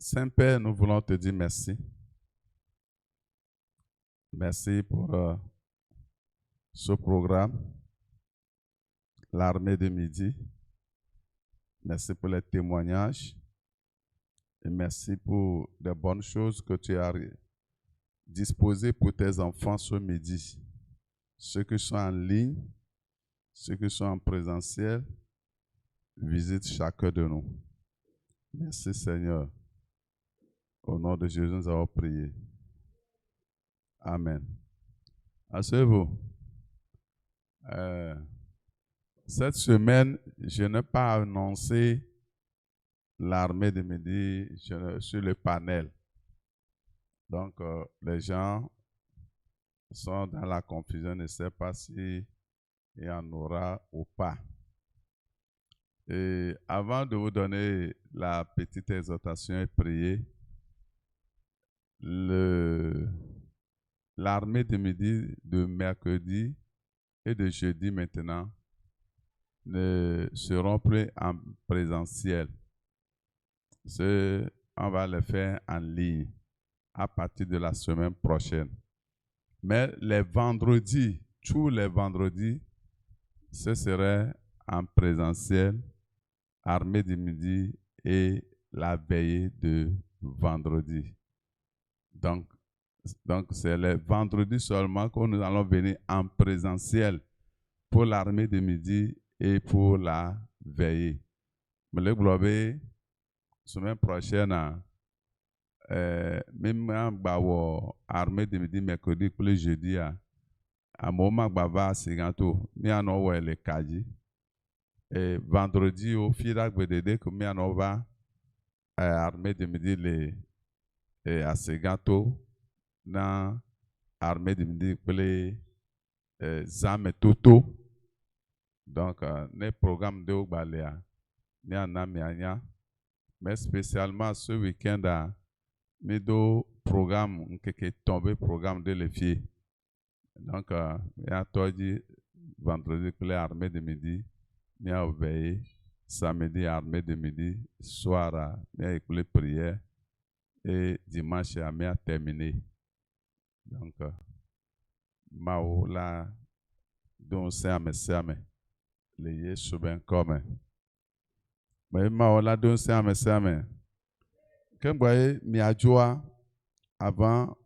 Saint-Père, nous voulons te dire merci. Merci pour ce programme, l'armée de midi. Merci pour les témoignages. Et merci pour les bonnes choses que tu as disposées pour tes enfants ce midi. Ceux qui sont en ligne, ceux qui sont en présentiel, visite chacun de nous. Merci Seigneur. Au nom de Jésus, nous avons prié. Amen. Asseyez-vous. Cette semaine, je n'ai pas annoncé l'armée de midi sur le panel. Donc, les gens sont dans la confusion, ne savent pas s'il y en aura ou pas. Et avant de vous donner la petite exhortation et prier, l'armée de midi de mercredi et de jeudi maintenant ne seront plus en présentiel. On va le faire en ligne à partir de la semaine prochaine. Mais les vendredis, tous les vendredis, ce serait en présentiel, armée de midi et la veillée de vendredi. Donc c'est les vendredis seulement que nous allons venir en présentiel pour l'armée de midi et pour la veillée. Mais le globe, semaine prochaine, même armée de midi, mercredi, pour le jeudi, à moment bava siganto, mi ano le kaji. Et vendredi, au firak bedede, que mi ano va armée de midi le à siganto, na armée de midi pour les zame toto. Donc, les programmes de Obaléa, ni en Amiania, mais spécialement ce week-end, nous avons programme qui est tombé, programme de l'EFIE. Donc, il y a vendredi pour l'armée de midi, il y a veillé, samedi armée de midi, soir, il y a les prières, et dimanche, il y a terminé. Donc, Mao la, donc c'est les Yesu ben comme. Mais Mao la, donc c'est quand vous voyez Miadjoa, avant,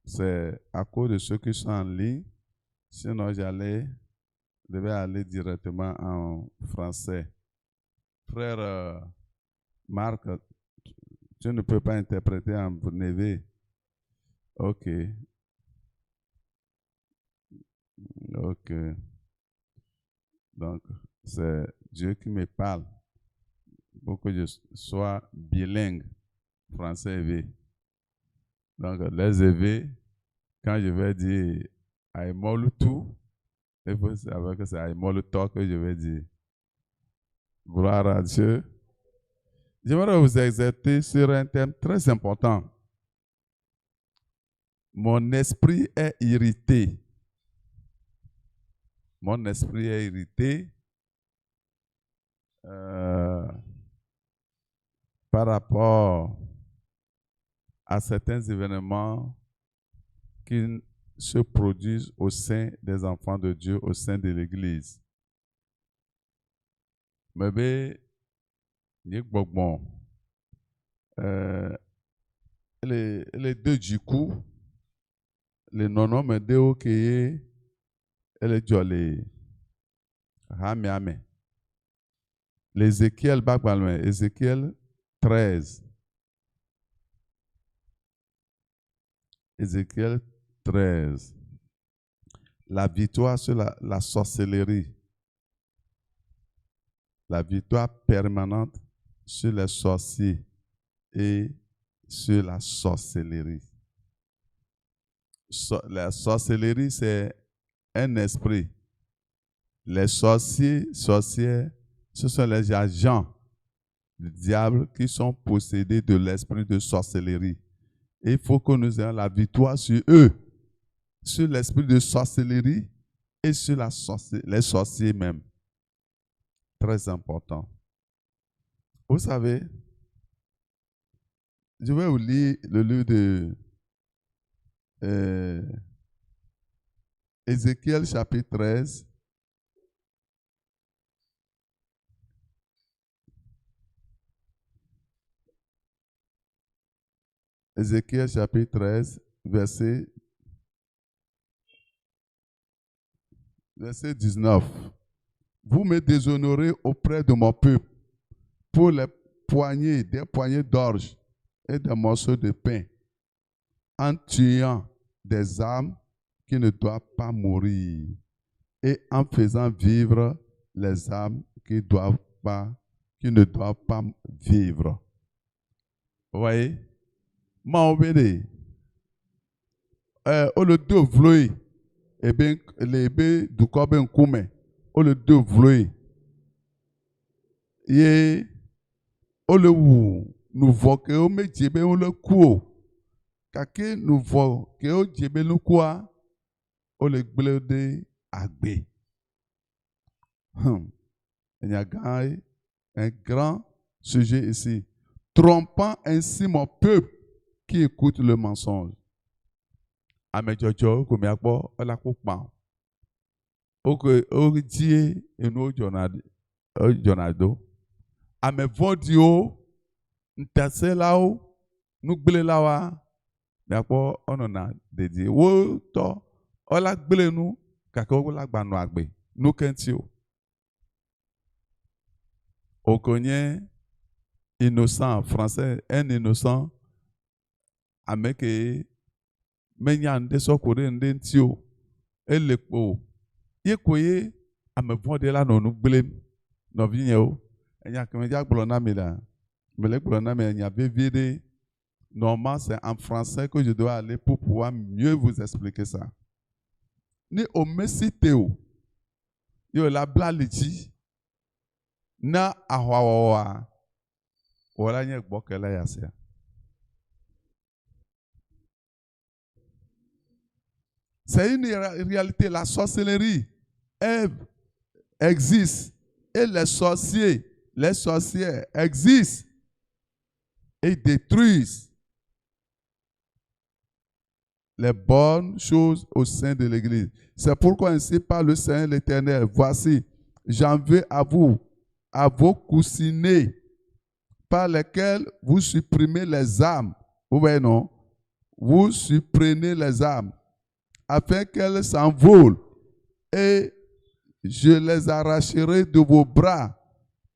c'est à cause de ceux qui sont en ligne. Sinon, devais aller directement en français. Frère Marc, tu ne peux pas interpréter en névé. Ok. Ok. Donc, c'est Dieu qui me parle pour que je sois bilingue, français élevé. Donc, les élevés, quand je vais dire Aïmolu tout, il faut savoir que c'est Aïmolu tout que je vais dire. Gloire à Dieu. J'aimerais vous exercer sur un thème très important. Mon esprit est irrité. Mon esprit est irrité par rapport à certains événements qui se produisent au sein des enfants de Dieu, au sein de l'Église. Mais les deux du coup, les nonos me disent ok, les jolly, hamiame. L'Ézéchiel Bakbalme, Ézéchiel 13. Ézéchiel 13. La victoire sur la sorcellerie. La victoire permanente sur les sorciers et sur la sorcellerie. La sorcellerie, c'est un esprit. Les sorcières, ce sont les agents du diable qui sont possédés de l'esprit de sorcellerie. Et il faut que nous ayons la victoire sur eux, sur l'esprit de sorcellerie et sur les sorciers même. Très important. Vous savez, Je vais vous lire le livre de Ézéchiel chapitre 13. Ézéchiel chapitre 13, verset 19. Vous me déshonorez auprès de mon peuple pour des poignées d'orge et des morceaux de pain, en tuant des âmes qui ne doivent pas mourir et en faisant vivre les âmes qui ne doivent pas vivre. Vous voyez? Maobede, le deux vloé, et bien les bé du corps ben kume, le deux vloé, et le wu, nous voyons que on met djebe on le coup, kake nous voyons que on djebe le quoi, on le blede agbe. Il y a un grand sujet ici, trompant ainsi mon peuple qui écoute le mensonge. Amejojo comme yakbo ola ko pa o die enu jonado amevodio ntaselao nugbelelawa yakbo onona dedi wo to ola gbelenu kaka o la gbanu agbe nu kenti o konye innocent français un innocent ameke menya nde sokore nde ntio elekpo yekoye amevode la no nugbelem no vinye o enya kemeja gbolo na mi la mele gbolo na mi enya vivide normalement c'est en français que je dois aller pour pouvoir mieux vous expliquer ça ni omesiteo yo la blalichi na ahwawa wala nye gbokela yasia. C'est une réalité, la sorcellerie existe et les sorcières existent et détruisent les bonnes choses au sein de l'Église. C'est pourquoi ainsi parle le Seigneur l'Éternel. Voici, j'en veux à vous, à vos coussinets, par lesquels vous supprimez les âmes. Vous voyez, non? Vous supprimez les âmes, afin qu'elles s'envolent, et je les arracherai de vos bras,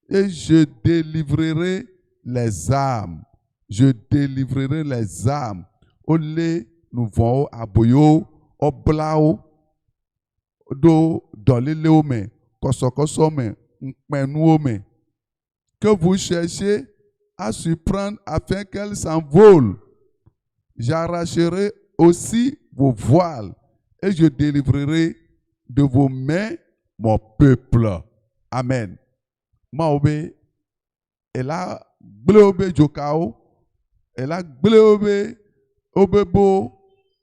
et je délivrerai les âmes. Je délivrerai les âmes. Olé, nous voyons aboyo, oblao, do dolileome, kosokosome, nkmenuome, que vous cherchez à surprendre afin qu'elles s'envolent. J'arracherai aussi vos voiles et je délivrerai de vos mains mon peuple. Amen. Maobe, elle a blé jokao, elle a blé obebo,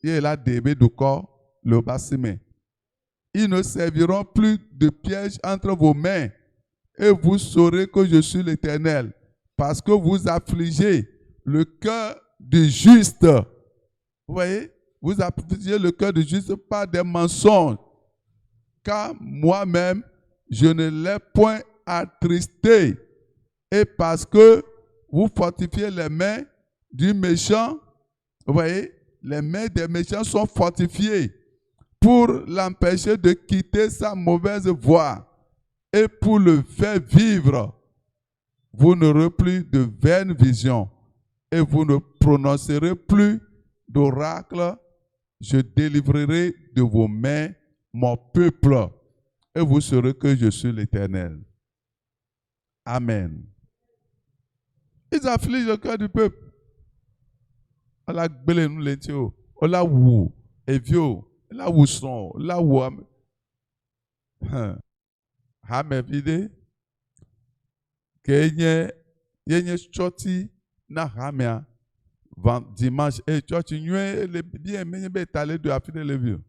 et elle a débé du corps, le bassime. Ils ne serviront plus de piège entre vos mains, et vous saurez que je suis l'Éternel, parce que vous affligez le cœur du juste. Vous voyez, vous affligez le cœur du juste par des mensonges, car moi-même, je ne l'ai point attristé. Et parce que vous fortifiez les mains du méchant, vous voyez, les mains des méchants sont fortifiées pour l'empêcher de quitter sa mauvaise voie et pour le faire vivre. Vous n'aurez plus de vaines visions et vous ne prononcerez plus d'oracle. Je délivrerai de vos mains mon peuple et vous saurez que je suis l'Éternel. Amen. Ils affligent le cœur du peuple. La gbele nous l'entio, la wu evio, la wu son, la wu hame vide que yenye choti na hamea dimanche et choti nyue le bien menye be tale de afide le vieux.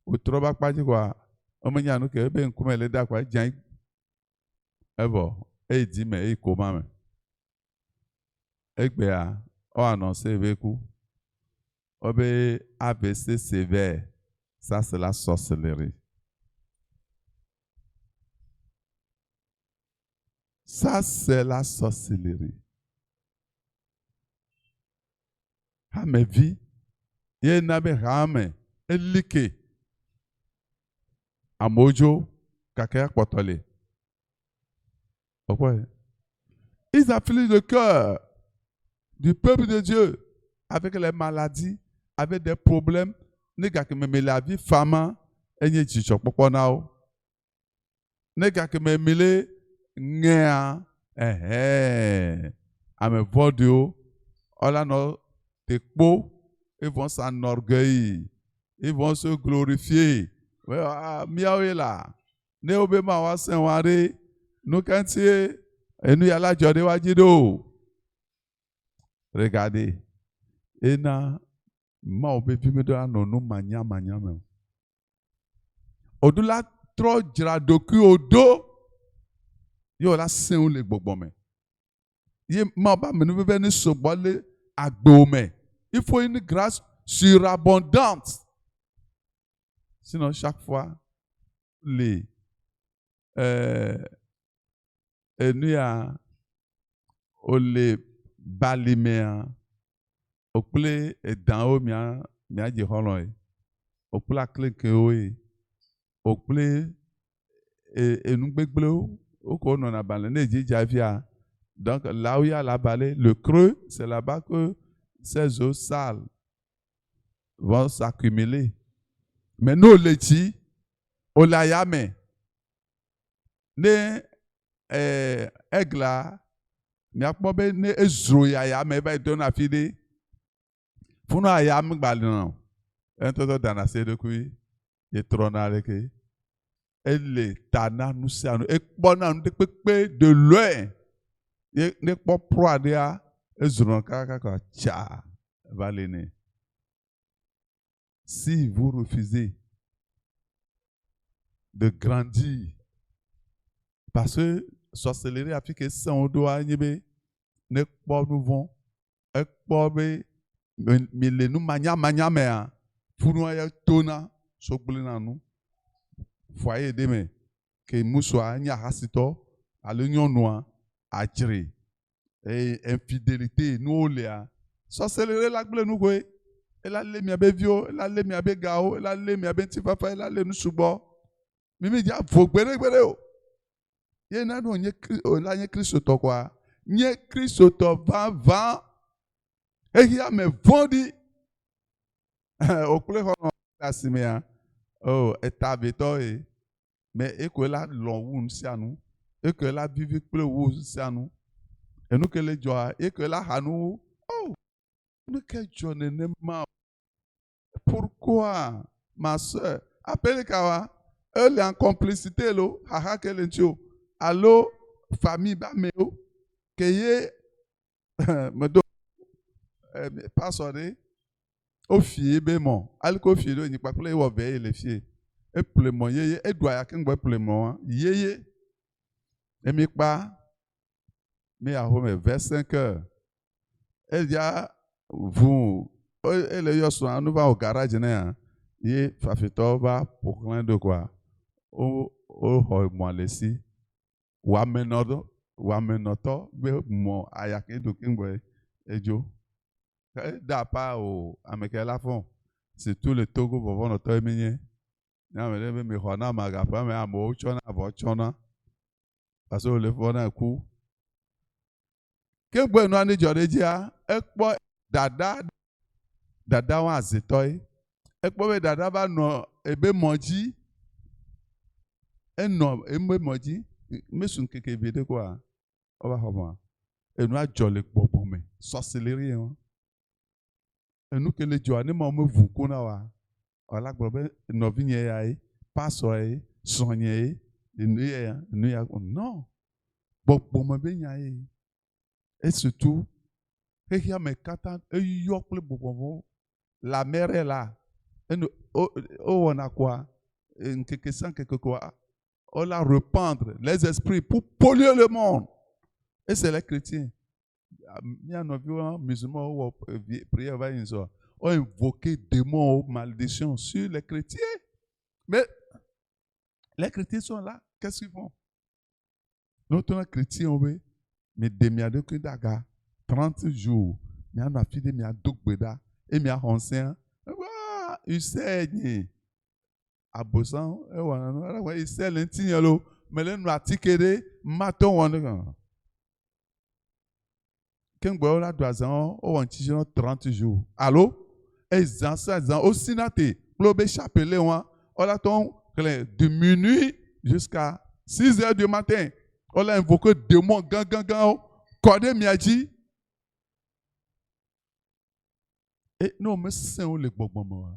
O troba pa di kwa o menya no ke be nkume le da kwa jan ebo e di me e ko ma me egbe a On annonce avec vous. Obe AVC sévère. Ça, c'est la sorcellerie. Ça, c'est la sorcellerie. Ah, mais vie, il y a une rame, elike. Amojo, kakaya kwatole. Pourquoi? Ils affligent le cœur du peuple de Dieu avec les maladies, avec des problèmes. Nega que me la vie femme, enye chichok pourquoi now? Nega que me mele ngea, ame vodio, ola no te kpo, ils vont s'enorgueillir, ils vont se glorifier. Miawe là, ne obema wa senware, nous kantie, et nous yala jode wa jido. Regardez, et na ma obevi me do anono manya me. Odula tro jira doku odo, yo la sen le gbogbo me. Ye ma ba me nou bebe ni sobole agbo me. Il faut une grâce surabondante. Sinon, chaque fois, les balimea, au ple dans haut mia di holoi, au ple clique au ple et nous béglou, au qu'on en a balané javia. Donc là où il y a la balai, le creux, c'est là-bas que ces eaux sales vont s'accumuler. Mais nous, les petits, au layame, ne egla, ne akmobe ne ezro ya me ba dona fide. Funo ayam gbalina. Entoto dana se de kui, e trona leke. Elle tana nous ça nous ekpona nous de loin. Ne po proadea ezro kaka ka cha valene. Si vous refusez de grandir, parce que sorcellerie a fait que sans doigt nyebe ne pas nous vont et pas mais nous mania mea pour nous ya tona sokulina nous foyer deme que muswa nya hasito à l'union noire à tirer et infidélité nous léa sorcellerie la gle nous quoi elle a les mi abevio elle a les mi abegao elle a les mi abentifafa elle a les nous subo mimi dia fo gbere o ye na no nye la nye Kristo to kwa nye Kristo to va ehia me vondi okule hono asimea oh etabeto mais ekola lonwu nsianu ekola vivi kple wu nsianu enu kele joa ekola hanu oh ne que jone ne ma pourquoi ma sœur appelle kawa elle est en complicité lo haha kele ntio allo famille ba meo keye me do pasore o fie be mo alko fie do ni papule wo be le fie e plemon yeye e do aya kengbe plemon yeye e mi pa mi a home vers 5 heures elle dia vous elle yo so anu va au garage na ye fafito va pour plein de quoi o ho mo lesi wa menoto be mo aya ke do kengbe ejo d'apa au amekela fond c'est tout le Togo pour voir notre émigné na me me hona magapa me amo chona abo chona parce que le fond na ku ke gbe no ani jore dia ekpo dada wa azetoy ekpo be dada ba no ebe moji eno ebe moji mesun keke vide quoi o ba homo enu ajole gbogbo me sorcellerie hein enu kele jo ani mo me vuku na wa ola gbogbo no vinye ya paso sonye enu ya non gbogbo mo be nya et surtout ehia me kata eyo ple gbogbo la mer est là enu o wona quoi nkeke san keke quoi on la rependre les esprits pour polluer le monde et c'est les chrétiens musulmans, prière va ont invoqué démons, malédictions sur les chrétiens. Mais les chrétiens sont là. Qu'est-ce qu'ils font? Notre chrétien, oui, mais demi-ado que daga, 30 jours, mais on a fini, mais à Dogbeda, et mais à Honsen, il saigne. À Bossan, il sait l'intignalo, mais là, nous a tiqué, maton, on est. Quand on a 2 ans, on a 30 jours. Allô? Et ils ont au Sinaté, l'obé chapelet, on a de minuit jusqu'à 6 heures du matin. On a invoqué démon, gang, cordé miadji. Et nous, mais c'est où les bobos?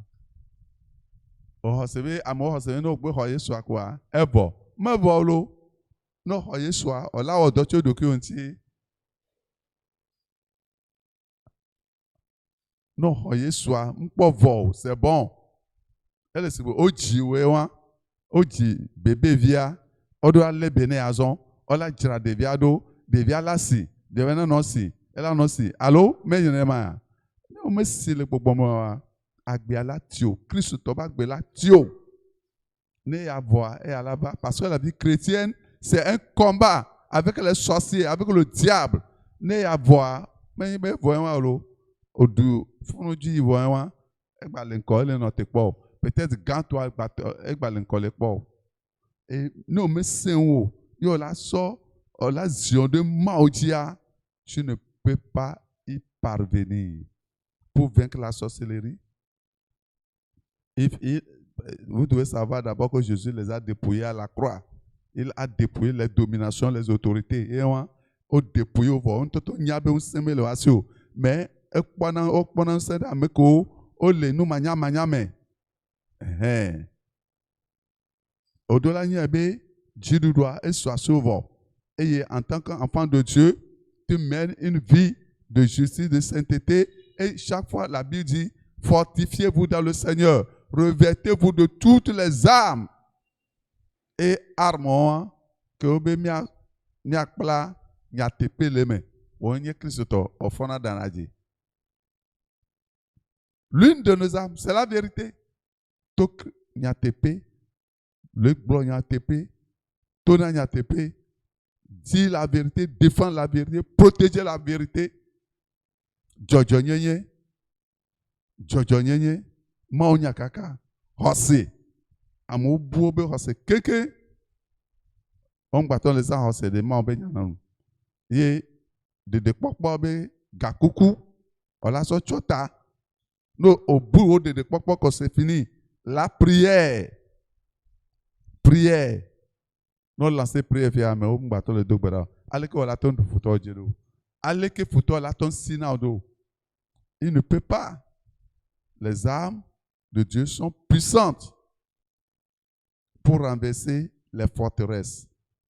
Oh, c'est vrai, à moi, c'est nous, on peut soit quoi? Eh bon, mais voilà, non, on soit, on a d'autres documents. Non, on soit, on peut voir, c'est bon. Elle est oji wewa, oji bébé via, odo ale bene azon, ola jira deviado, devia lasi, devena nosi, ela nosi. Allô, mais je n'ai pas. Non, mais si le bobomo agbe ala tio, Christ toba agbe la tio. Ne y avoir et à la bas, parce que la vie chrétienne, c'est un combat avec les sorciers, avec le diable. Ne y avoir, mais voyons allo, au du, faut dire voyons, et bah l'école est notre pas. Peut-être quand toi et bah l'école pas. Et non mais c'est où, yo la so, la zion de maudia, tu ne peux pas y parvenir pour vaincre la sorcellerie. Vous devez savoir d'abord que Jésus les a dépouillés à la croix. Il a dépouillé les dominations, les autorités. Et on a dépouillé au voie. On y a un semé le asio. Mais pendant cette année, on les nous manyame. Au-delà de ça, Dieu doit et soit sauveur. Et en tant qu'enfant de Dieu, tu mènes une vie de justice, de sainteté. Et chaque fois, la Bible dit, fortifiez-vous dans le Seigneur. Revêtez-vous de toutes les armes et armes que vous mia pla mia tepe les mains. Onye Christo au fond dans la vie. L'une de nos armes, c'est la vérité. Tok mia tepe, le blanc mia tepe, tona mia tepe. Dis la vérité, défends la vérité, protégez la vérité. Jojo nyenye. Maonya kaka, hosé, amu buobe hosé, keke, on bâton les ans hosé de maobe nyanan. Ye, de pokpobe, gakuku, on la so chota. No, au bout de pokpo quand c'est fini, la prière. Non, lancer prière via mais on bâton le dogbera. Allez que on l'attend de fouto jero. Allez que fouto l'attend sinado. Il ne peut pas. Les armes de Dieu sont puissantes pour renverser les forteresses.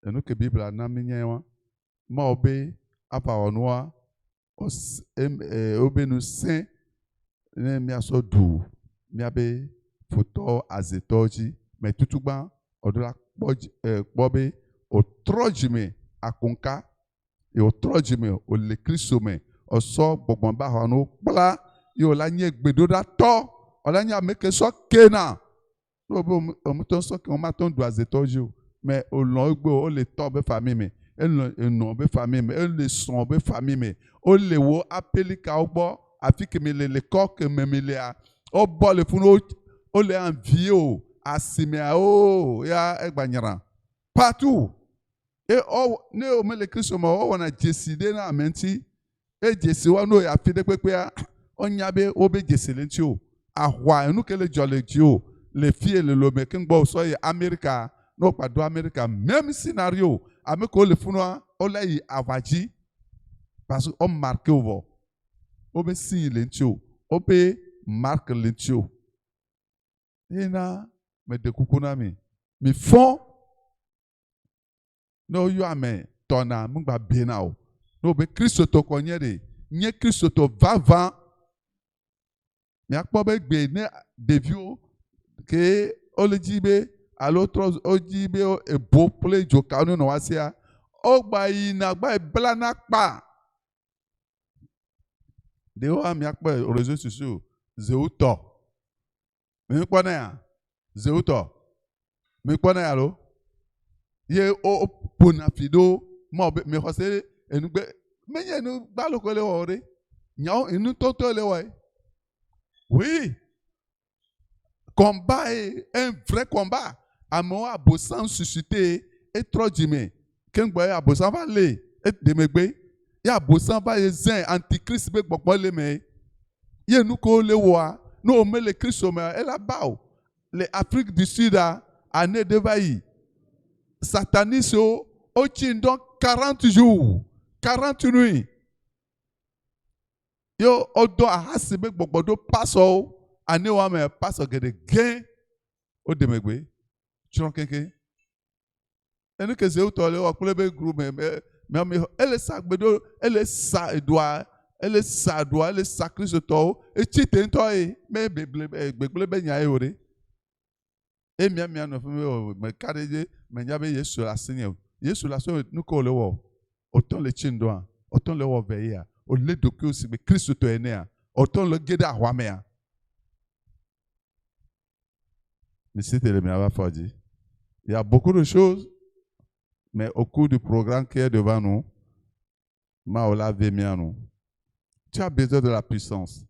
Et nous que la Bible a nommé, Maobé, Apaonoa, Obé nous saint, Miaso Dou, Miabe, Foto, Azetoji, mais tout ban, Odola, Bobé, au Trojime, à Konka, et au Trojime, au Lekrisome, au So, Bogamba, Hano, Bla, et au Lagné, Bedoda, To, Olanya meke so kena. On so qu'on m'attend doit zetojo. Mais au long o le tobe famille me. El no be famille me. El le son be famille me. O le wo appeli ka obo afike me le coq me le a. O bo le funo o le envié o asime a o ya egbanyara. Partout. Et o ne o me le Christ mo o wana décider na menti. E jesi wa no ya fide pepe a. Onyabe o be jeselenti o. Ahwa nous que le jollegio les filles le lome kingbo soye America no pas do America même scénario avec le funoa o la yi avaji parce qu'on marque au vo o be signe lentio o be marque lentio ena me de kukuna mi fond no you ame tona mungba benao no be Christ to konyere nye Christ to vava. Mais à quoi be ne devio que olejibe à l'autre ojibe e bo play joka no wasia o gba ina gba blana pa de wa mi akpe réseaux sociaux zeuto mi kpona ya zeuto mi kpona ya lo ye o pona fido mo mi hose enugbe menye nu gbalo ko le ore nyaw inu toto le wa. Oui, combat est un vrai combat. Amo abosan suscité et trop djimé. Kengboy abosan va le et demegbe. Ya abosan va zen antichrist be gbogbo le me. Ye nou ko le wa, nou me le Christ me et la bao. Les Afrique du Sud a année de vailli. Satanis au chin donc 40 jours, 40 nuits. Yo odo ahasibe gbogbo do paso ane wa me paso gede gen o demegbe chron kenke enu ke ze utole o kulebe group me ele sagbedo ele sa edwa ele sa Kristo to e chite nto e me begle be nya e ore e mia no fun me kareje me nya be Yesu la sinye Yesu la so nu ko le wo oton le chindo an oton le wo veya o le doki aussi mais Christ to ene a oton le geda ahwame a Monsieur Télémia va faire dire il y a beaucoup de choses mais au cours du programme qui est devant nous Maola Vemiano tu as besoin de la puissance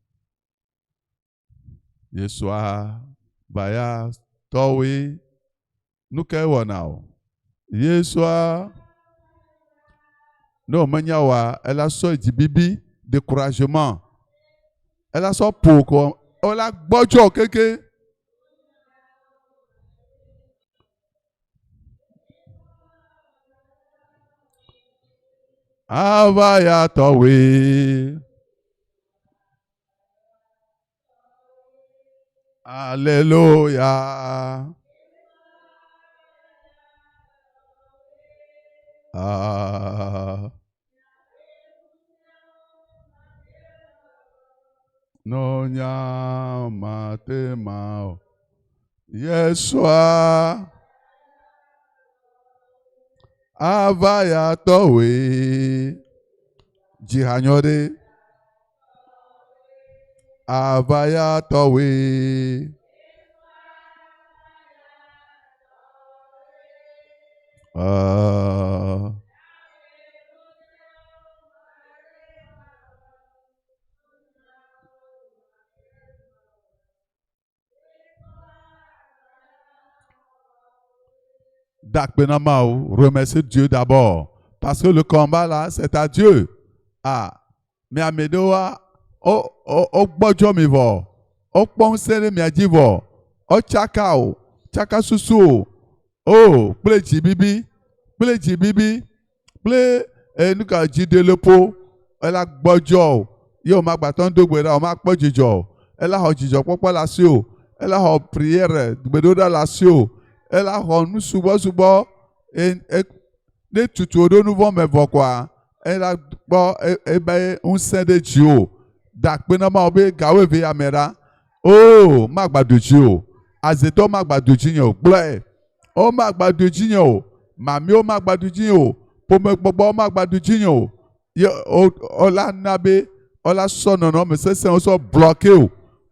Yeswa Baya Towi nous kay wonao Yeswa non, Manyawa, elle a sorti du bibi, découragement. Elle a sorti pour elle a bojo quelqu'un. Avaya towe. Alléluia. No nyama tema Yeswa avaya towe jihanyode avaya towe Dakbenamao, remercie Dieu d'abord. Parce que le combat là, c'est à Dieu. Ah, mais à Medoa, o bojo mi vo, o ponsere mi ajivo, o chakao, chakasusu, o ple jibibi, ple nuka jide lepo, ela bojo, yo ma baton dogbera, o ma pojijo, ela ho jijo popo la sio, ela ho prière, gbedoda la sio. Elle a rendu souvent et des tutos nouveau mais quoi elle a bon un saint de Dieu dakpena ma obe gawe ve amera oh magbaduji azeto magbaduji o gble o magbaduji o mami o magbaduji o pome gbogbo magbaduji o ola nabe ola sono no me se o so bloqué o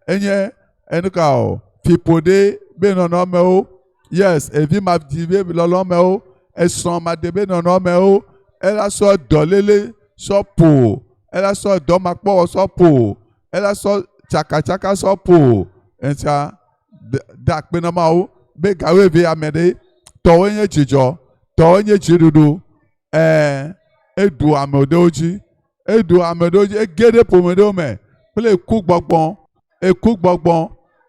enye enuka o fipode be no no me o. Yes, evi ma dive lolome o, eson ma debe nonome o, elle a so dolele so po, elle a so domakpo so po, elle a so chaka so po, encha dak benama o, be gawe ve amede, towenye chijo, towenye chirudu, edu amedoji, egede pomede me, ple cook bogbon,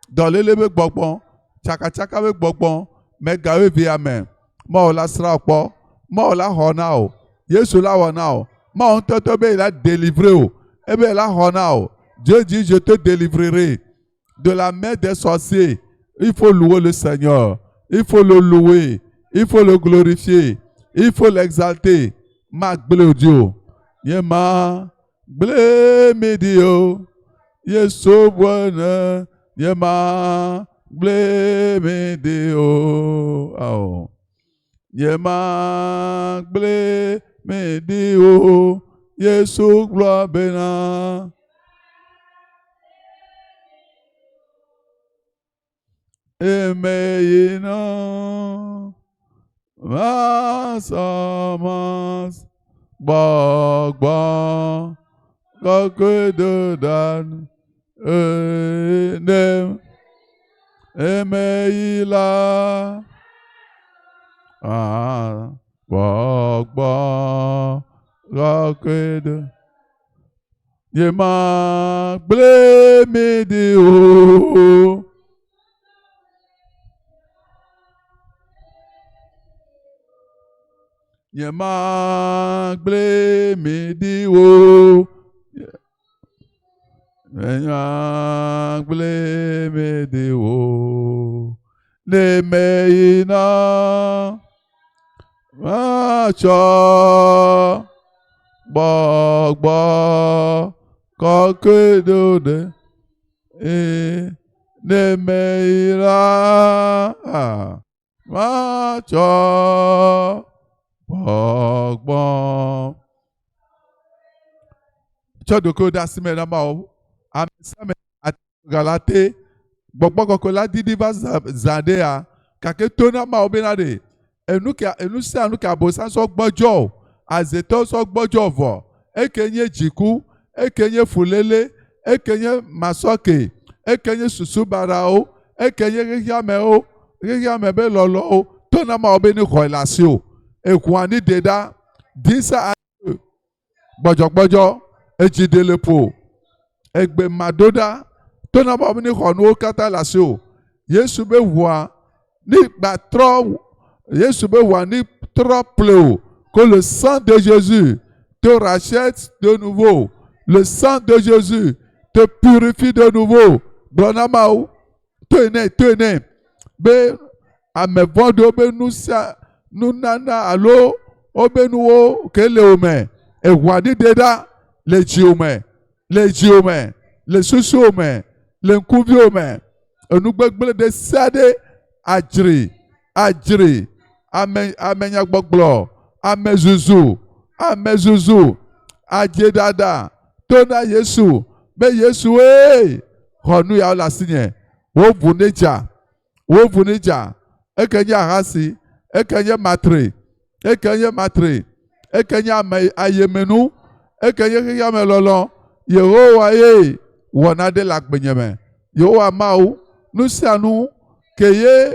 dolele be bogbon, chaka be bogbon. Mais gawe via men, ma la sera po, ma la hona o, Yesu la hona o, ma on te be la délivré o, et be la hona o. Dieu dit je te délivrerai de la main des sorciers. Il faut louer le Seigneur, il faut le louer, il faut le glorifier, il faut l'exalter. Ma glé Dieu, yema glé medio, Yesu bona, yema. Blé Dieu, oh, yema blé Dieu, Yesu gloire bena, emeyina masamas gbọgbọ kọkọdọdan enem emeyila gbọgbọ kọkọdọ yema gblemi o. Yema gblemi o. Yema gblemi o. Nemeyina macho gbọgbọ kọkọdọdẹ nemeyina macho gbọgbọ. Tsọdoko dasime nama o amesame galate gbọgbọ kọkọla didi va zande ya kake to nama o bena de enu se anu ke abosan sọ gbọjọ azetọ sọ gbọjọ vọ ekenye jiku ekenye fulele ekenye masoke ekenye susubara o ekenye rehiame be lọlọ o to nama o be ni kọ ilasi o ekuani deda disa gbọjọgbọjọ ejidelepo egbe madoda tó náà bá mi ní kọ̀ọ̀nù kátà làṣẹ o Yéṣu bẹ wà nígbà trọ Yéṣu bẹ wà ní trop pleu que le sang de Jésus te rachète de nouveau, le sang de Jésus te purifie de nouveau blọnama o tó ene bẹ amẹvọdo bẹ nusa nunana alo obenuwo kele ome ewadi deda le dzi ome le susu ome le nkuvi ome enugbegble de sia de adzri amenyagbɔgblɔ amezuzu adzedada to na Yesu be Yesu xɔ nu yawo le asi nye wovu ne dza ekenye ahasi ekenye matre ekenye ayemenu ekenye xexeame lɔlɔ Yehowa ye wɔna de le agbenyeme Yehowa Mawu nu sia nu ke ye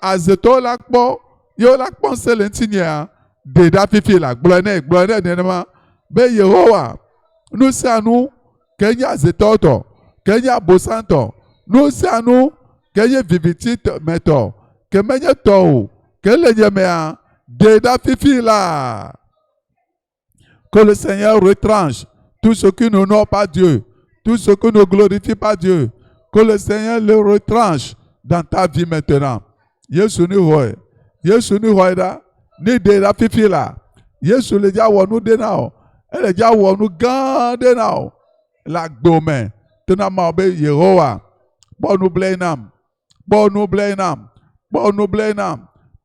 azetɔwo la kpɔ yewo la kpɔ ŋusẽ le ŋutinyea de ɖa fifi la gblɔ ne nenema be Yehowa nu sia nu ke nye azetɔwo tɔ ke nye abosantɔ nu sia nu ke nye viviti me tɔ ke menye tɔ o ke le nye mea de ɖa fifi la. Que le Seigneur retranche tout ce qui n'honore pas Dieu, tout ce qui ne glorifie pas Dieu. Que le Seigneur le retranche dans ta vie maintenant. Yesu ni hoi da, ni de la fifi la. Yesu le dia wonu de na o. Le dia wonu gan de na o. La gbome. Tena ma be Yehowa. Bonu blenam.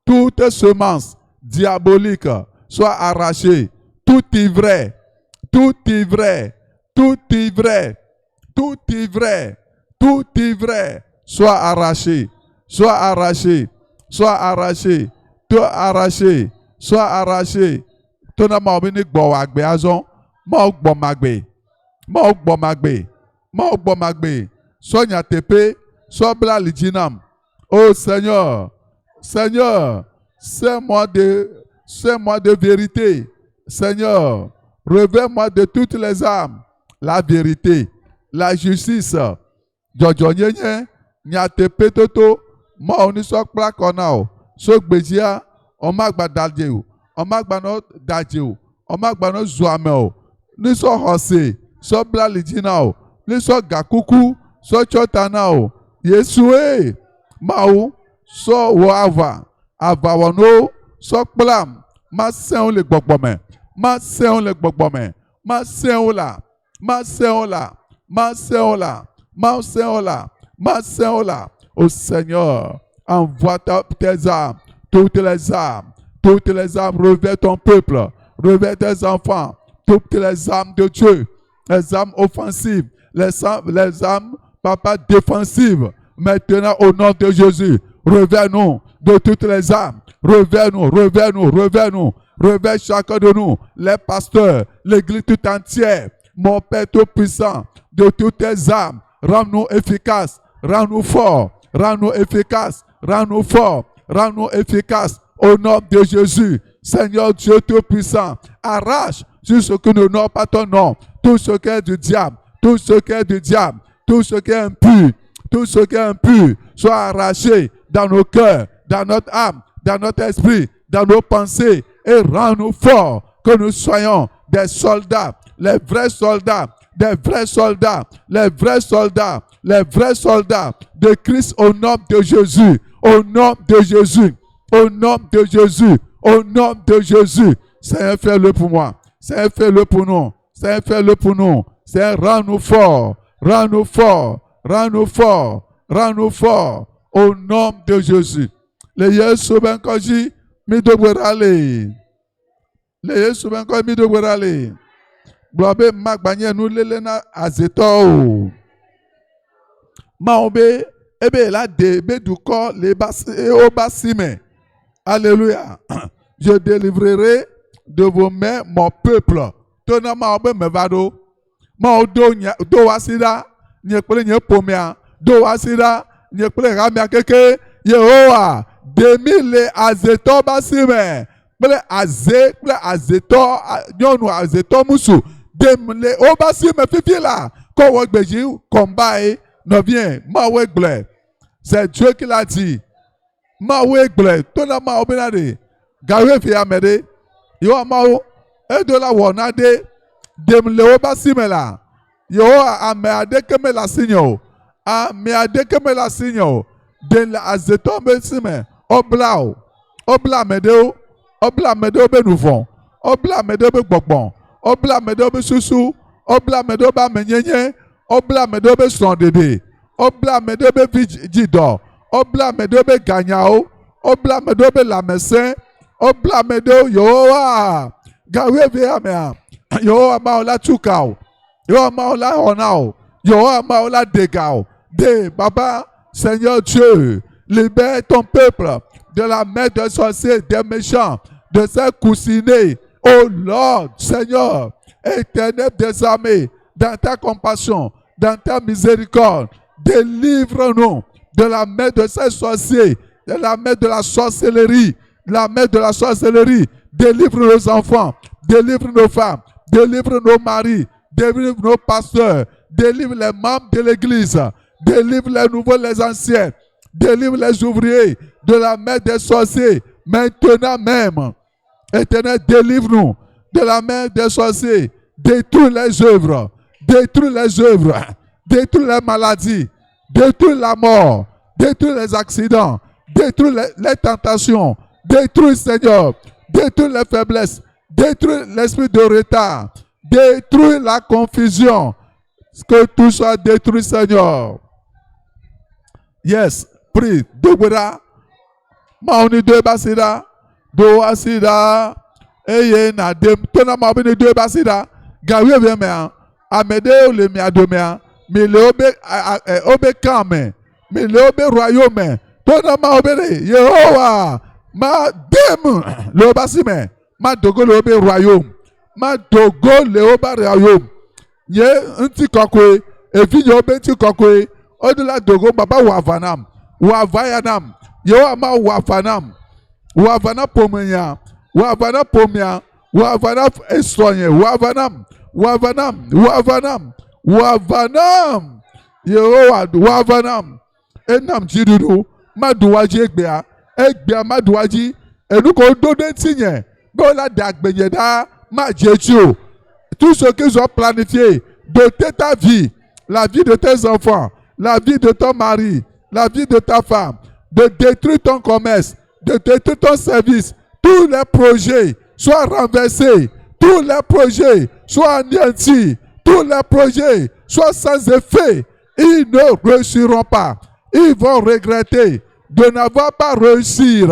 Toutes semences diaboliques soient arrachées. Tout ivraie, soit arraché. Tona ma obini gbo agbe azon, ma gbo magbe. Sonya tepe, so bla lijinam. Oh Seigneur, c'est-moi de vérité. Seigneur, révèle-moi de toutes les âmes la vérité, la justice. Jojo nyenye, nyate petoto, ma oniso kplakona o. So gbejia, omagba dalje o. Omagba no daje o. Omagba no zuame o. Niso hose, so blalijina o. Niso gakuku, so chotana o. Yesu mau, so wo ava wano, so kplam, ma sen le gbogbo ma seon le gbogbo ma seon la. Au Seigneur, envoie tes âmes, toutes les âmes, revers ton peuple, revers tes enfants, toutes les âmes de Dieu, les âmes offensives, les âmes, papa, défensives, Maintenant, au nom de Jésus, revers-nous de toutes les âmes. Revers-nous, revers-nous, revers-nous. Revers chacun de nous, les pasteurs, l'église tout entière. Mon Père Tout-Puissant, de toutes tes âmes, rends-nous efficaces, rends-nous forts, rends-nous efficaces, rends-nous forts, rends-nous efficaces. Au nom de Jésus, Seigneur Dieu Tout-Puissant, arrache tout ce qui n'honore pas ton nom, tout ce qui est du diable, tout ce qui est du diable, tout ce qui est impur, tout ce qui est impur, soit arraché dans nos cœurs, dans notre âme, dans notre esprit, dans nos pensées, et rends-nous forts, que nous soyons des soldats, les vrais soldats, des vrais soldats, les vrais soldats, les vrais soldats de Christ au nom de Jésus, au nom de Jésus, au nom de Jésus, au nom de Jésus. Seigneur, fais-le pour moi. Seigneur, fais-le pour nous. Seigneur, fais-le pour nous. Seigneur, rends-nous forts, rends-nous forts, rends-nous forts, rends-nous forts, au nom de Jésus. Le Yesu ben koji mi dogwerale. Le Yesu ben koji mi dogwerale. Blobe magbanye nou lele na azeto. Maobe ebe la de be du corps le basime. Alléluia. Je délivrerai de vos mains mon peuple. Tona maobe mevado. Mao do wasida nyekpele nyepomea. Do wasida nyekpele ramia keke. Yehowa demi le azeto basime. Ple azeto nyonu azeto musu. Dem le obasime fifi la. Quand on beji combat ne vient mawegle. C'est Dieu qui l'a dit. Mawegle tona ma obenade. Gawe fi amede. Yo mao edola wonade. Dem le obasime la. Yo ame adekeme la signo. Ame adekeme la signo. Den la azeto besime. Oblao. Obla medeo. Obla medeo be nouvon. Obla medeo be gbogbo. Obla medeo be susu. Obla medeo ba menyenye. Obla medeo be sondede. Obla medeo be vijido. Obla medeo be ganyao. Obla medeo be lamesen. Obla medeo yoa. Gawe vea mea. Yoa maola chukao. Yoa maola honao. Yoa maola degao. De Baba, Seigneur Dieu, libère ton peuple de la main des sorciers, des méchants, de ces coussinets. Oh Lord, Seigneur, éternel des armées, dans ta compassion, dans ta miséricorde, délivre-nous de la main de ces sorciers, de la main de la sorcellerie, la main de la sorcellerie. Délivre nos enfants, délivre nos femmes, délivre nos maris, délivre nos pasteurs, délivre les membres de l'église, délivre les nouveaux, les anciens, délivre les ouvriers de la main des sorciers, maintenant même. Éternel, délivre-nous de la main des sorciers, détruis les œuvres, détruis les œuvres, détruis les maladies, détruis la mort, détruis les accidents, détruis les tentations, détruis, Seigneur, détruis les faiblesses, détruis l'esprit de retard, détruis la confusion, que tout soit détruit, Seigneur. Yes, prie, Dogwera, Maoni de Basida, Do Asida, Eye na dem, Tona Mabini de Basida, Gawe Vemea, Amedeo le Miadomea, mi le obe kame, mi le obe royaume, Tona Mabini, Yehowa, ma dem, le obasime, ma dogo le obe royaume, ma dogo le obe royaume. Ye nti kokwe, efi yo be nti kokwe, odela dogo baba wavanam, wavayanam, yo ama wavanam, wavana pomenya, wavana pomya, wavana estonye, wavanam, wavanam, yo wavanam, enam jidudu, maduwaji egbea maduwaji, enuko dode tinye, bola dagbenye da, majeju. Tout ce qu'ils ont planifié, doter ta vie, la vie de tes enfants, la vie de ton mari, la vie de ta femme, de détruire ton commerce, de détruire ton service, tous les projets soient renversés, tous les projets soient anéantis, tous les projets soient sans effet. Ils ne réussiront pas. Ils vont regretter de n'avoir pas réussi.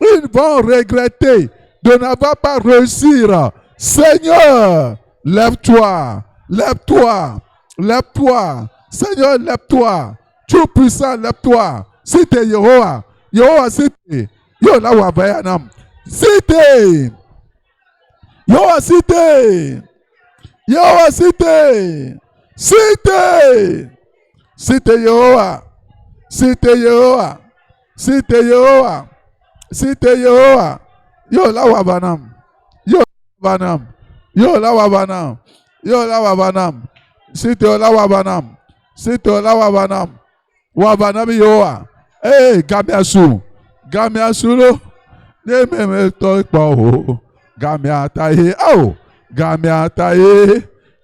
Ils vont regretter de n'avoir pas réussi. Seigneur, lève-toi, lève-toi, lève-toi. Seigneur, lève-toi. Tout puissant, lève-toi. Cité Yehowa. Yehowa cité. Yo la wabayanam. Cité. Yehowa cité. Yehowa cité. Cité. Cité Yehowa. Cité Yehowa. Cité Yehowa. Cité Yehowa. Yo la wabanam. Yo wabanam. Yo la wabanam. Yo la wabanam. Cité la wabanam. Cité la wabanam. Wabanam Yehowa. Eh, Gamiasu. Gamiasu lo. Nememe to ipo. Gamiataye. Oh. Gamiataye.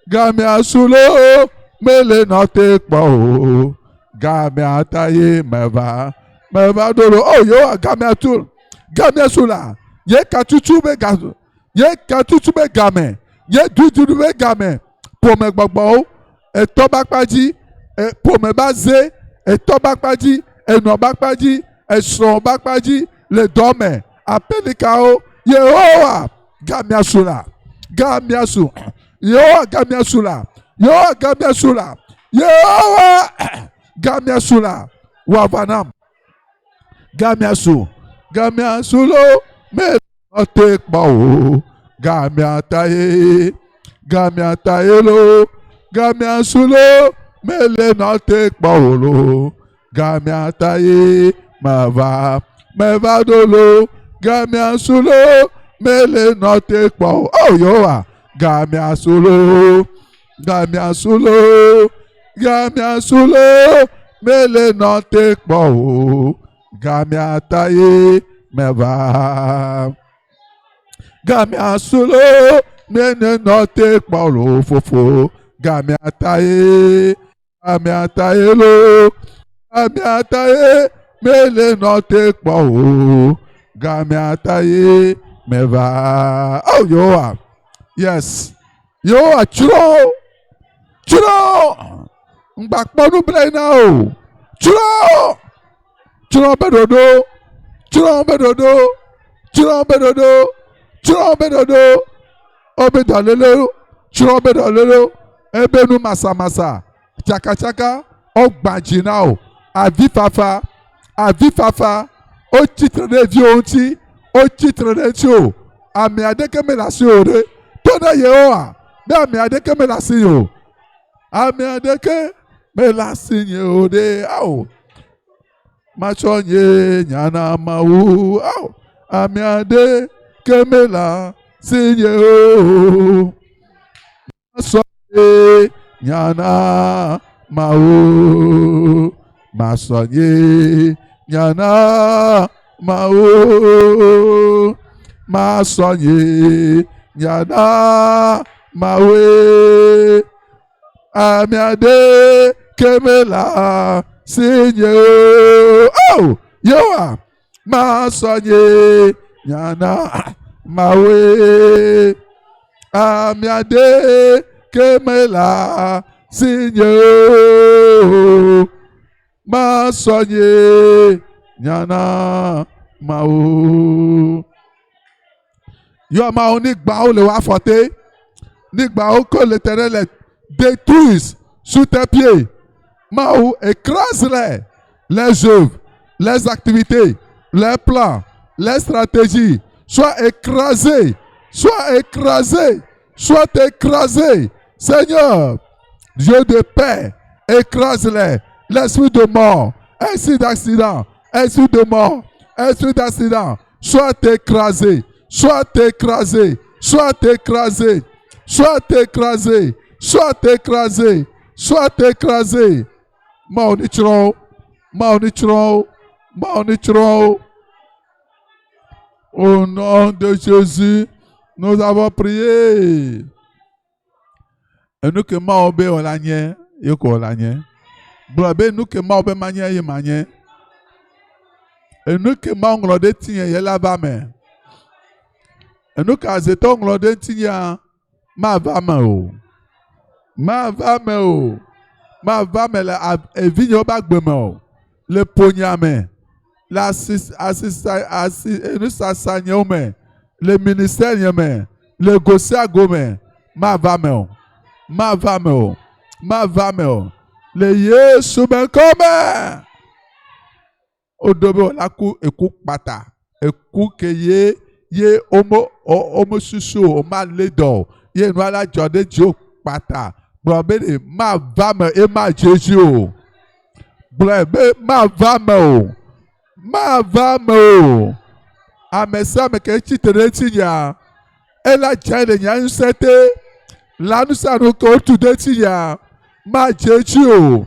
Gamiasu lo. Mele no te ipo. Gamiataye meva. Meva dolo. Oh, Yehowa Gamiasu. Gamiasu la. Ye katutu be gazu. Ye katutu be game. Ye dudu be game. Pour me gbagbo. Et tobakpaji. Et pour me baser. Et tobakpaji. Et no bakpaji. Et son bakpaji. Le dome. Apelikao. Yehowa. Gamiasu la. Gamiasu. Yehowa Gamiasu la. Yehowa Gamiasu la. Yehowa Gamiasu la. Wavanam. Gamiasu. Gamiasu lo. Me no take bao. Gamiataye. Gamiataye lo. Gamiasu lo. Me le no take bao lo. Gamiataye. Mava. Meva dolo. Gamiasu lo. Me le no take bao. Oh Yehowa. Gamiasu lo. Gamiasu lo. Gamiasu lo. Me le no take bao. Gamiataye. Meva. Gamiasu lo. Me le no take bao lo fofo. Gamiataye. Gamiataye lo. Gamiataye. Me le no take bao. Gamiataye. Meva. Oh Yehowa. Yes. Yehowa churo. Churo. Mbakponu blay now. Churo. Churo bedodo. Churo bedodo. Churo bedodo. Churo bedodo. Obedalelo. Churo bedalelo. Ebenu masa masa. Chaka chaka. Ogbaji now. Avifafa. Avifafa. O titre de vionti. O titre de tio. Ami adeke me la siore. Tona Yehowa. Me ami adeke me la siyo. Ami adeke me la siyo de. Au. Machonye nyana mau. Au. Ami adeke me la siyo. Masonye nyana mau. Masonye nyana mau. Masonye nyana mawe. Amiade kemela sinye. Oh, Yehowa. Masonye nyana mawe. Amiade kemela sinye. Masonye nyana mau. Yo ma nígbà ó lè wá fọ̀té. Nígbà ó que l'Éternel détruise sous tes pieds. Maou écrase-les, les œuvres, les activités, les plans, les stratégies. Sois écrasé, sois écrasé, sois écrasé. Seigneur, Dieu de paix, écrase-les. L'esprit de mort, esprit d'accident, esprit de mort, esprit d'accident, sois écrasé. Sois écrasé, sois écrasé, sois écrasé, sois écrasé, sois écrasé. Maunichro, maunichro, maunichro. Au nom de Jésus, nous avons prié. Et nous que maobe olanye, yoko olanye. Blabe nous que maobe manye yemanye. Et nous que maonglode tinye yelabame. Et nous kazeton glode tinya ma vame o. Ma vame o. Ma vame la evinyo bagbeme o. Le ponyame. La assistance le ministère yeme. Le gosia gome. Ma vame o. Ma vame o. Ma vame o. Le Yesu ben comme. Odobo la ku eku pata. Eku ke ye homo susu o ma ledo. Ye no ala jode jo pata. Blabé ma vame et ma Jésus. Blabé ma vame o. Ma vame o. Amesa me ke chitere tinya. Ela jane nya nsete. La nous sa no ko tu de tinya. Ma Jésus.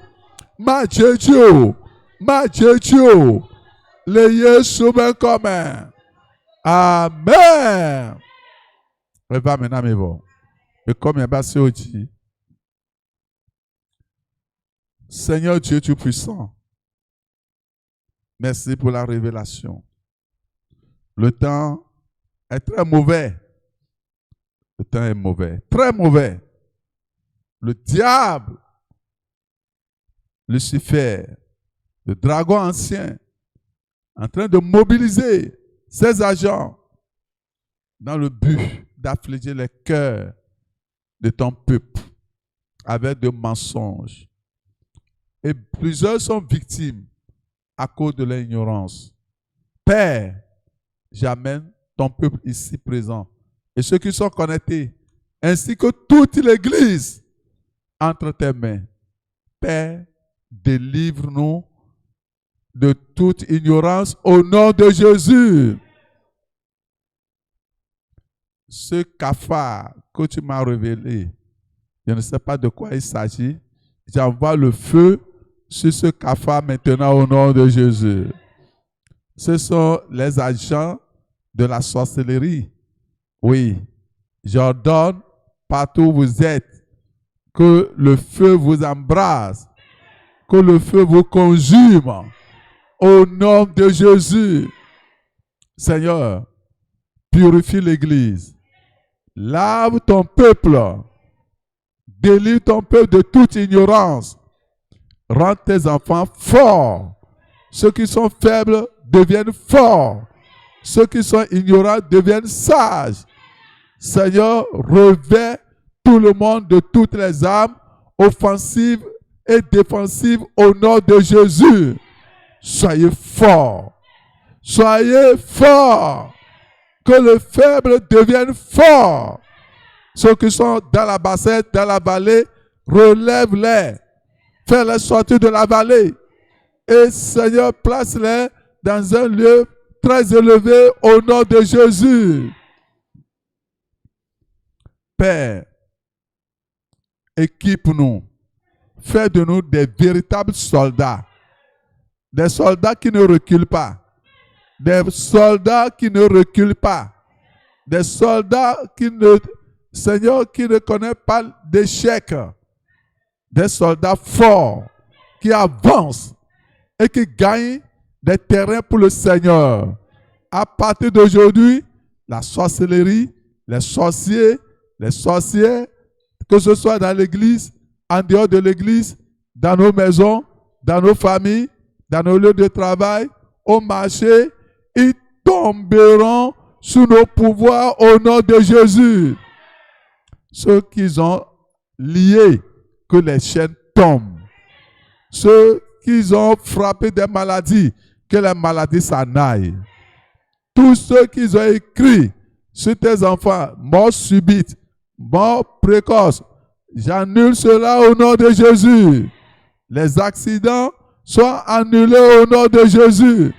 Ma Jésus. Ma Jésus. Le Yesu ben comme. Amen. Va maintenant mes bon. Et comme il y a aussi. Seigneur Dieu Tout-Puissant, merci pour la révélation. Le temps est très mauvais. Le temps est mauvais, très mauvais. Le diable, Lucifer, le dragon ancien, en train de mobiliser ses agents dans le but d'affliger les cœurs de ton peuple avec de mensonges. Et plusieurs sont victimes à cause de l'ignorance. Père, j'amène ton peuple ici présent et ceux qui sont connectés, ainsi que toute l'Église entre tes mains. Père, délivre-nous de toute ignorance au nom de Jésus. Ce cafard que tu m'as révélé, je ne sais pas de quoi il s'agit. J'envoie le feu sur ce cafard maintenant au nom de Jésus. Ce sont les agents de la sorcellerie. Oui, j'ordonne partout où vous êtes que le feu vous embrase, que le feu vous consume au nom de Jésus. Seigneur, purifie l'Église. Lave ton peuple. Délivre ton peuple de toute ignorance. Rends tes enfants forts. Ceux qui sont faibles deviennent forts. Ceux qui sont ignorants deviennent sages. Seigneur, revêt tout le monde de toutes les armes offensives et défensives au nom de Jésus. Soyez forts. Soyez forts. Que le faible devienne fort. Ceux qui sont dans la bassette, dans la vallée, relève-les. Fais-les sortir de la vallée. Et Seigneur, place-les dans un lieu très élevé au nom de Jésus. Père, équipe-nous. Fais de nous des véritables soldats. Des soldats qui ne reculent pas. Des soldats qui ne reculent pas. Des soldats qui ne... Seigneur, qui ne connaît pas d'échec. Des soldats forts qui avancent et qui gagnent des terrains pour le Seigneur. À partir d'aujourd'hui, la sorcellerie, les sorciers, les sorcières, que ce soit dans l'église, en dehors de l'église, dans nos maisons, dans nos familles, dans nos lieux de travail, au marché, ils tomberont sous nos pouvoirs au nom de Jésus. Ceux qui ont liés, que les chaînes tombent. Ceux qui ont frappé des maladies, que les maladies s'en aillent. Tous ceux qui ont écrit sur tes enfants, mort subite, mort précoce, j'annule cela au nom de Jésus. Les accidents soient annulés au nom de Jésus.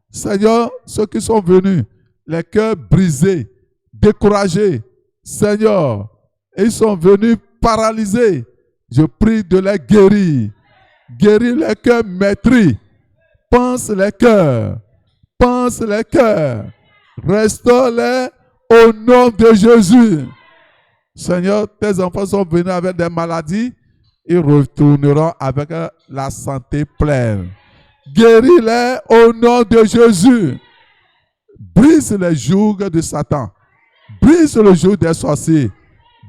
Seigneur, ceux qui sont venus, les cœurs brisés, découragés, Seigneur, ils sont venus paralysés. Je prie de les guérir. Guéris les cœurs meurtris. Pense les cœurs. Pense les cœurs. Restaure-les au nom de Jésus. Seigneur, tes enfants sont venus avec des maladies. Ils retourneront avec la santé pleine. Guéris-les au nom de Jésus. Brise les jougs de Satan. Brise le joug des sorciers.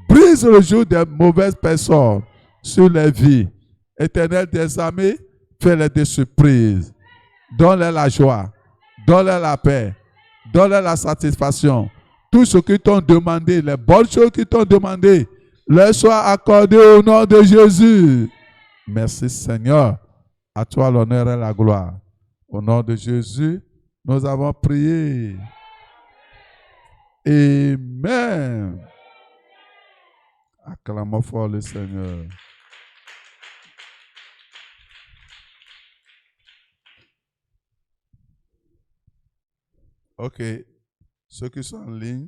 Brise le joug des mauvaises personnes sur les vies. Éternel des armées, fais-les des surprises. Donne-les la joie. Donne-les la paix. Donne-les la satisfaction. Tout ce qu'ils t'ont demandé, les bonnes choses qu'ils t'ont demandé, leur soit accordé au nom de Jésus. Merci Seigneur. À toi l'honneur et la gloire. Au nom de Jésus, nous avons prié. Amen. Acclamons fort le Seigneur. Ok. Ceux qui sont en ligne,